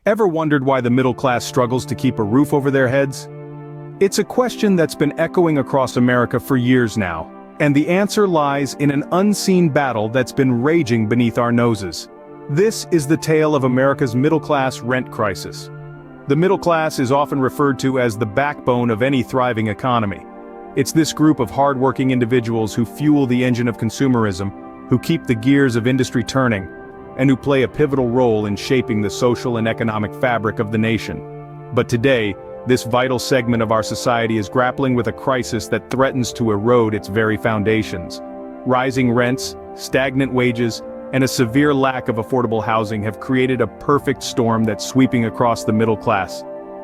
Ever wondered why the middle class struggles to keep a roof over their heads? It's a question that's been echoing across America for years now, and the answer lies in an unseen battle that's been raging beneath our noses. This is the tale of America's middle-class rent crisis. The middle class is often referred to as the backbone of any thriving economy. It's this group of hard-working individuals who fuel the engine of consumerism, who keep the gears of industry turning, and who play a pivotal role in shaping the social and economic fabric of the nation. But today, this vital segment of our society is grappling with a crisis that threatens to erode its very foundations. Rising rents, stagnant wages, and a severe lack of affordable housing have created a perfect storm that's sweeping across the middle class.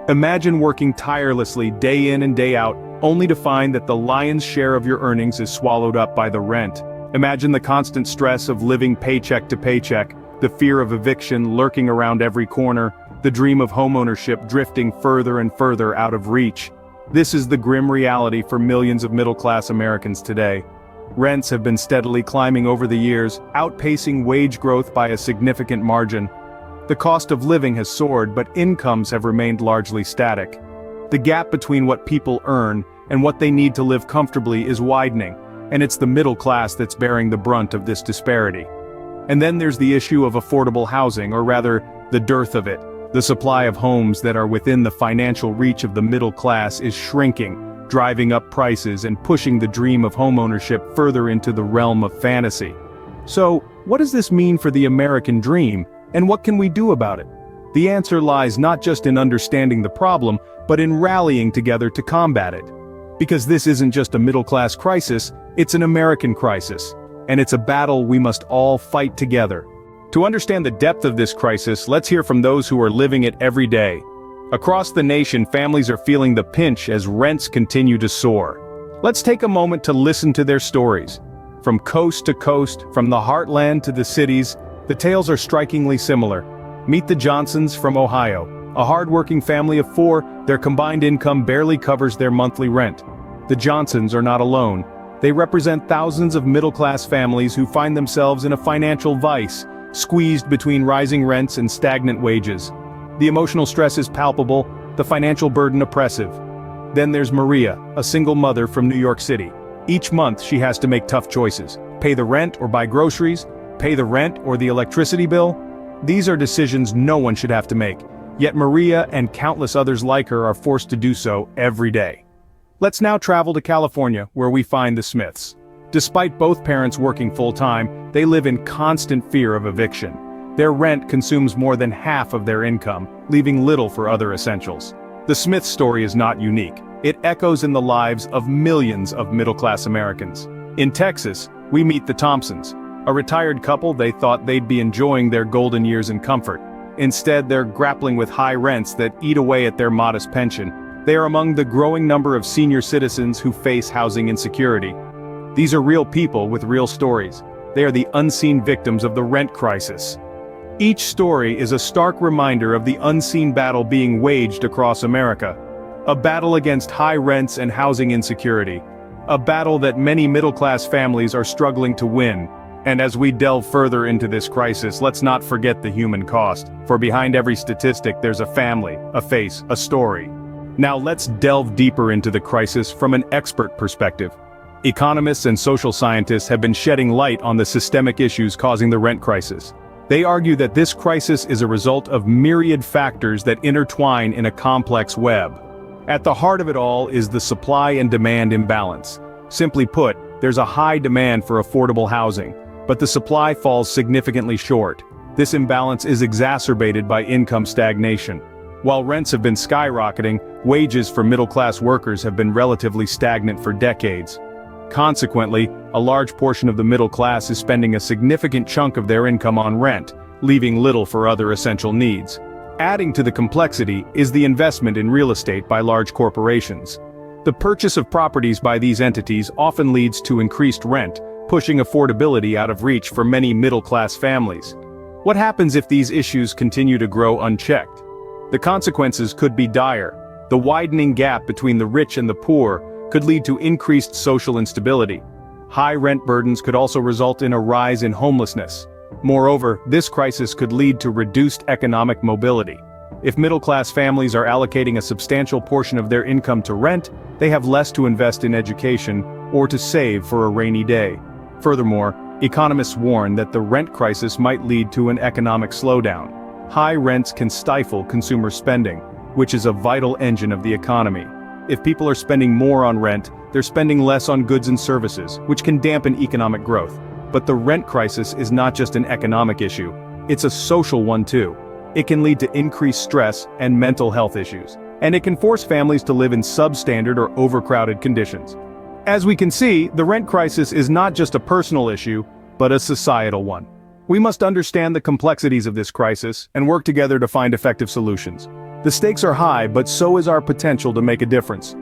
Imagine working tirelessly day in and day out, only to find that the lion's share of your earnings is swallowed up by the rent. Imagine the constant stress of living paycheck to paycheck, the fear of eviction lurking around every corner, the dream of homeownership drifting further and further out of reach. This is the grim reality for millions of middle-class Americans today. Rents have been steadily climbing over the years, outpacing wage growth by a significant margin. The cost of living has soared, but incomes have remained largely static. The gap between what people earn and what they need to live comfortably is widening, and it's the middle class that's bearing the brunt of this disparity. And then there's the issue of affordable housing, or rather, the dearth of it. The supply of homes that are within the financial reach of the middle class is shrinking, driving up prices and pushing the dream of homeownership further into the realm of fantasy. So, what does this mean for the American dream, and what can we do about it? The answer lies not just in understanding the problem, but in rallying together to combat it. Because this isn't just a middle-class crisis, it's an American crisis. And it's a battle we must all fight together. To understand the depth of this crisis, let's hear from those who are living it every day. Across the nation, families are feeling the pinch as rents continue to soar. Let's take a moment to listen to their stories. From coast to coast, from the heartland to the cities, the tales are strikingly similar. Meet the Johnsons from Ohio. A hard-working family of 4, their combined income barely covers their monthly rent. The Johnsons are not alone. They represent thousands of middle-class families who find themselves in a financial vice, squeezed between rising rents and stagnant wages. The emotional stress is palpable, the financial burden oppressive. Then there's Maria, a single mother from New York City. Each month she has to make tough choices. Pay the rent or buy groceries, pay the rent or the electricity bill. These are decisions no one should have to make, yet Maria and countless others like her are forced to do so every day. Let's now travel to California, where we find the Smiths. Despite both parents working full-time, they live in constant fear of eviction. Their rent consumes more than half of their income, leaving little for other essentials. The Smiths story is not unique. It echoes in the lives of millions of middle-class Americans. In Texas, we meet the Thompsons. A retired couple, they thought they'd be enjoying their golden years in comfort. Instead, they're grappling with high rents that eat away at their modest pension. They are among the growing number of senior citizens who face housing insecurity. These are real people with real stories. They are the unseen victims of the rent crisis. Each story is a stark reminder of the unseen battle being waged across America. A battle against high rents and housing insecurity. A battle that many middle-class families are struggling to win. And as we delve further into this crisis, let's not forget the human cost. For behind every statistic there's a family, a face, a story. Now let's delve deeper into the crisis from an expert perspective. Economists and social scientists have been shedding light on the systemic issues causing the rent crisis. They argue that this crisis is a result of myriad factors that intertwine in a complex web. At the heart of it all is the supply and demand imbalance. Simply put, there's a high demand for affordable housing, but the supply falls significantly short. This imbalance is exacerbated by income stagnation. While rents have been skyrocketing, wages for middle-class workers have been relatively stagnant for decades. Consequently, a large portion of the middle class is spending a significant chunk of their income on rent, leaving little for other essential needs. Adding to the complexity is the investment in real estate by large corporations. The purchase of properties by these entities often leads to increased rent, pushing affordability out of reach for many middle-class families. What happens if these issues continue to grow unchecked? The consequences could be dire. The widening gap between the rich and the poor could lead to increased social instability. High rent burdens could also result in a rise in homelessness. Moreover, this crisis could lead to reduced economic mobility. If middle-class families are allocating a substantial portion of their income to rent, they have less to invest in education or to save for a rainy day. Furthermore, economists warn that the rent crisis might lead to an economic slowdown. High rents can stifle consumer spending, which is a vital engine of the economy. If people are spending more on rent, they're spending less on goods and services, which can dampen economic growth. But the rent crisis is not just an economic issue, it's a social one too. It can lead to increased stress and mental health issues, and it can force families to live in substandard or overcrowded conditions. As we can see, the rent crisis is not just a personal issue, but a societal one. We must understand the complexities of this crisis and work together to find effective solutions. The stakes are high, but so is our potential to make a difference.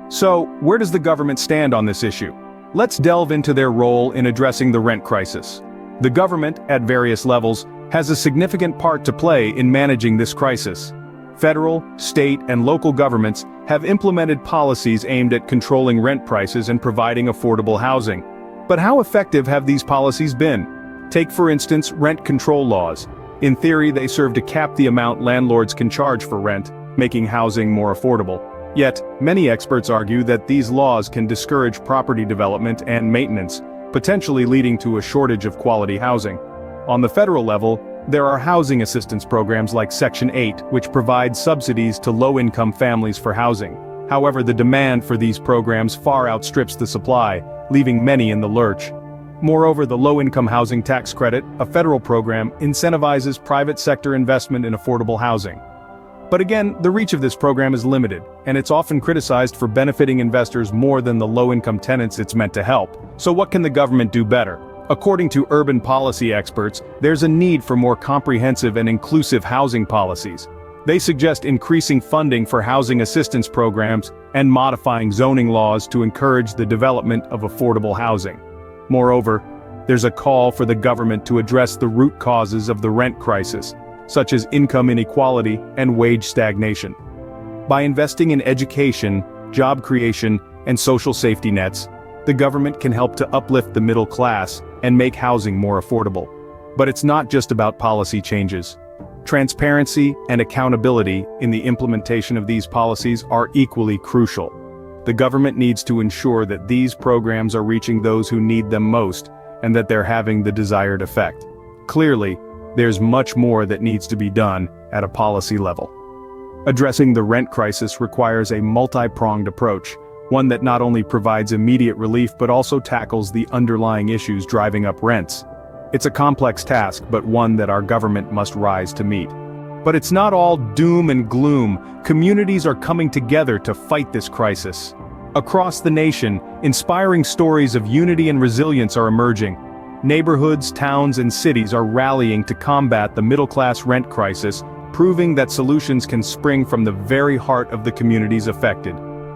So, where does the government stand on this issue? Let's delve into their role in addressing the rent crisis. The government, at various levels, has a significant part to play in managing this crisis. Federal, state, and local governments have implemented policies aimed at controlling rent prices and providing affordable housing. But how effective have these policies been? Take for instance rent control laws. In theory, they serve to cap the amount landlords can charge for rent, making housing more affordable. Yet, many experts argue that these laws can discourage property development and maintenance, potentially leading to a shortage of quality housing. On the federal level, there are housing assistance programs like Section 8, which provide subsidies to low-income families for housing. However, the demand for these programs far outstrips the supply, leaving many in the lurch. Moreover, the Low-Income Housing Tax Credit, a federal program, incentivizes private sector investment in affordable housing. But again, the reach of this program is limited, and it's often criticized for benefiting investors more than the low-income tenants it's meant to help. So what can the government do better? According to urban policy experts, there's a need for more comprehensive and inclusive housing policies. They suggest increasing funding for housing assistance programs and modifying zoning laws to encourage the development of affordable housing. Moreover, there's a call for the government to address the root causes of the rent crisis, such as income inequality and wage stagnation. By investing in education, job creation, and social safety nets, the government can help to uplift the middle class and make housing more affordable. But it's not just about policy changes. Transparency and accountability in the implementation of these policies are equally crucial. The government needs to ensure that these programs are reaching those who need them most, and that they're having the desired effect. Clearly, there's much more that needs to be done at a policy level. Addressing the rent crisis requires a multi-pronged approach, one that not only provides immediate relief but also tackles the underlying issues driving up rents. It's a complex task, but one that our government must rise to meet. But it's not all doom and gloom. Communities are coming together to fight this crisis. Across the nation, inspiring stories of unity and resilience are emerging. Neighborhoods, towns, and cities are rallying to combat the middle-class rent crisis, proving that solutions can spring from the very heart of the communities affected.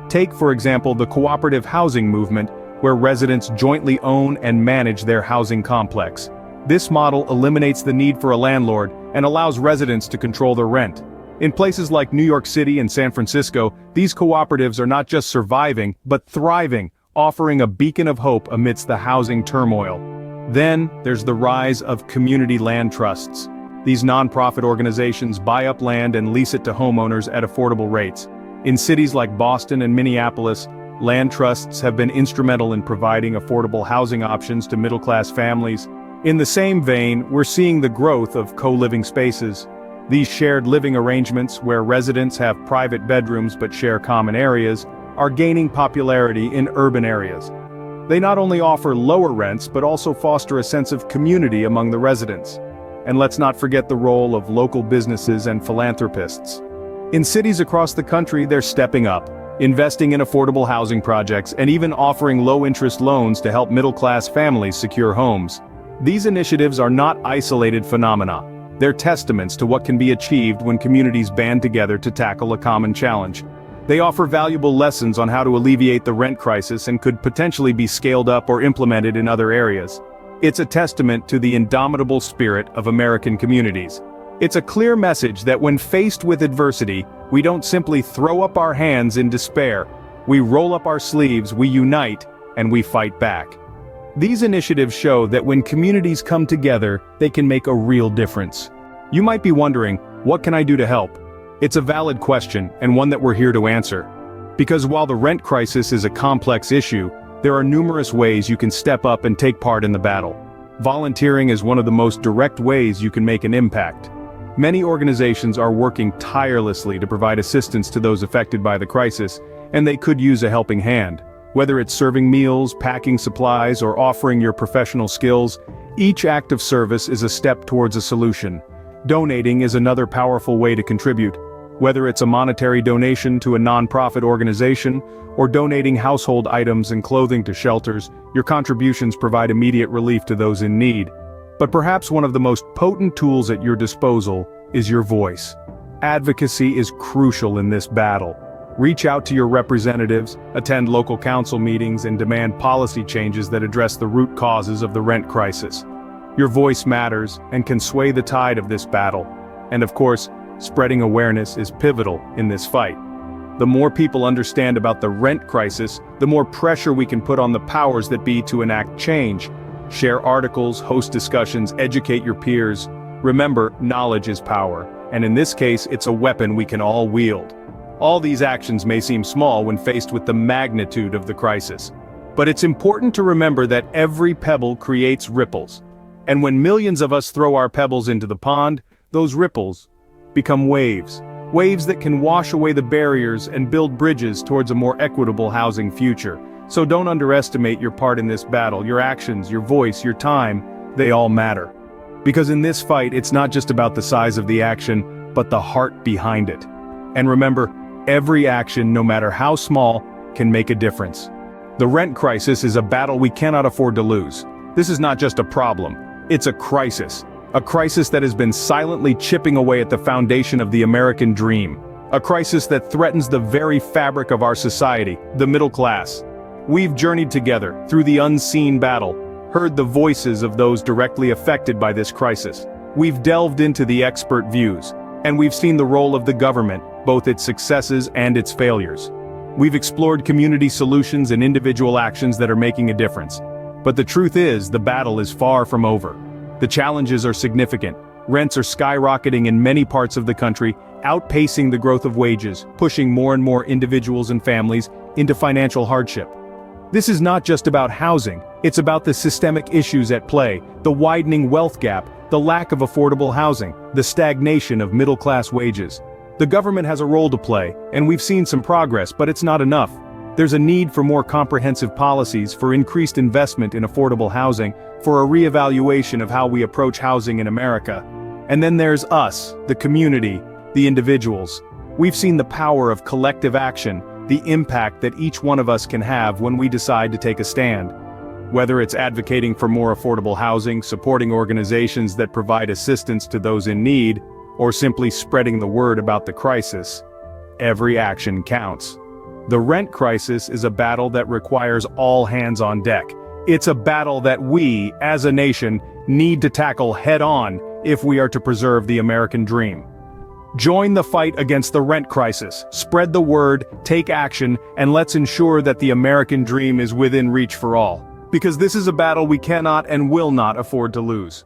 Take, for example, the cooperative housing movement, where residents jointly own and manage their housing complex. This model eliminates the need for a landlord and allows residents to control their rent. In places like New York City and San Francisco, these cooperatives are not just surviving, but thriving, offering a beacon of hope amidst the housing turmoil. Then, there's the rise of community land trusts. These nonprofit organizations buy up land and lease it to homeowners at affordable rates. In cities like Boston and Minneapolis, land trusts have been instrumental in providing affordable housing options to middle-class families. In the same vein, we're seeing the growth of co-living spaces. These shared living arrangements, where residents have private bedrooms but share common areas, are gaining popularity in urban areas. They not only offer lower rents but also foster a sense of community among the residents. And let's not forget the role of local businesses and philanthropists. In cities across the country, they're stepping up, investing in affordable housing projects and even offering low-interest loans to help middle-class families secure homes. These initiatives are not isolated phenomena. They're testaments to what can be achieved when communities band together to tackle a common challenge. They offer valuable lessons on how to alleviate the rent crisis and could potentially be scaled up or implemented in other areas. It's a testament to the indomitable spirit of American communities. It's a clear message that when faced with adversity, we don't simply throw up our hands in despair. We roll up our sleeves, we unite, and we fight back. These initiatives show that when communities come together, they can make a real difference. You might be wondering, what can I do to help? It's a valid question, and one that we're here to answer. Because while the rent crisis is a complex issue, there are numerous ways you can step up and take part in the battle. Volunteering is one of the most direct ways you can make an impact. Many organizations are working tirelessly to provide assistance to those affected by the crisis, and they could use a helping hand. Whether it's serving meals, packing supplies, or offering your professional skills, each act of service is a step towards a solution. Donating is another powerful way to contribute. Whether it's a monetary donation to a nonprofit organization, or donating household items and clothing to shelters, your contributions provide immediate relief to those in need. But perhaps one of the most potent tools at your disposal is your voice. Advocacy is crucial in this battle. Reach out to your representatives, attend local council meetings, and demand policy changes that address the root causes of the rent crisis. Your voice matters and can sway the tide of this battle. And of course, spreading awareness is pivotal in this fight. The more people understand about the rent crisis, the more pressure we can put on the powers that be to enact change. Share articles, host discussions, educate your peers. Remember, knowledge is power, and in this case, it's a weapon we can all wield. All these actions may seem small when faced with the magnitude of the crisis. But it's important to remember that every pebble creates ripples. And when millions of us throw our pebbles into the pond, those ripples become waves. Waves that can wash away the barriers and build bridges towards a more equitable housing future. So don't underestimate your part in this battle. Your actions, your voice, your time, they all matter. Because in this fight, it's not just about the size of the action, but the heart behind it. And remember, every action, no matter how small, can make a difference. The rent crisis is a battle we cannot afford to lose. This is not just a problem, it's a crisis. A crisis that has been silently chipping away at the foundation of the American dream. A crisis that threatens the very fabric of our society, the middle class. We've journeyed together through the unseen battle, heard the voices of those directly affected by this crisis. We've delved into the expert views, and we've seen the role of the government, both its successes and its failures. We've explored community solutions and individual actions that are making a difference. But the truth is, the battle is far from over. The challenges are significant. Rents are skyrocketing in many parts of the country, outpacing the growth of wages, pushing more and more individuals and families into financial hardship. This is not just about housing, it's about the systemic issues at play, the widening wealth gap, the lack of affordable housing, the stagnation of middle-class wages. The government has a role to play, and we've seen some progress, but it's not enough. There's a need for more comprehensive policies, for increased investment in affordable housing, for a reevaluation of how we approach housing in America. And then there's us, the community, the individuals. We've seen the power of collective action, the impact that each one of us can have when we decide to take a stand. Whether it's advocating for more affordable housing, supporting organizations that provide assistance to those in need, or simply spreading the word about the crisis, every action counts. The rent crisis is a battle that requires all hands on deck. It's a battle that we, as a nation, need to tackle head-on if we are to preserve the American dream. Join the fight against the rent crisis, spread the word, take action, and let's ensure that the American dream is within reach for all. Because this is a battle we cannot and will not afford to lose.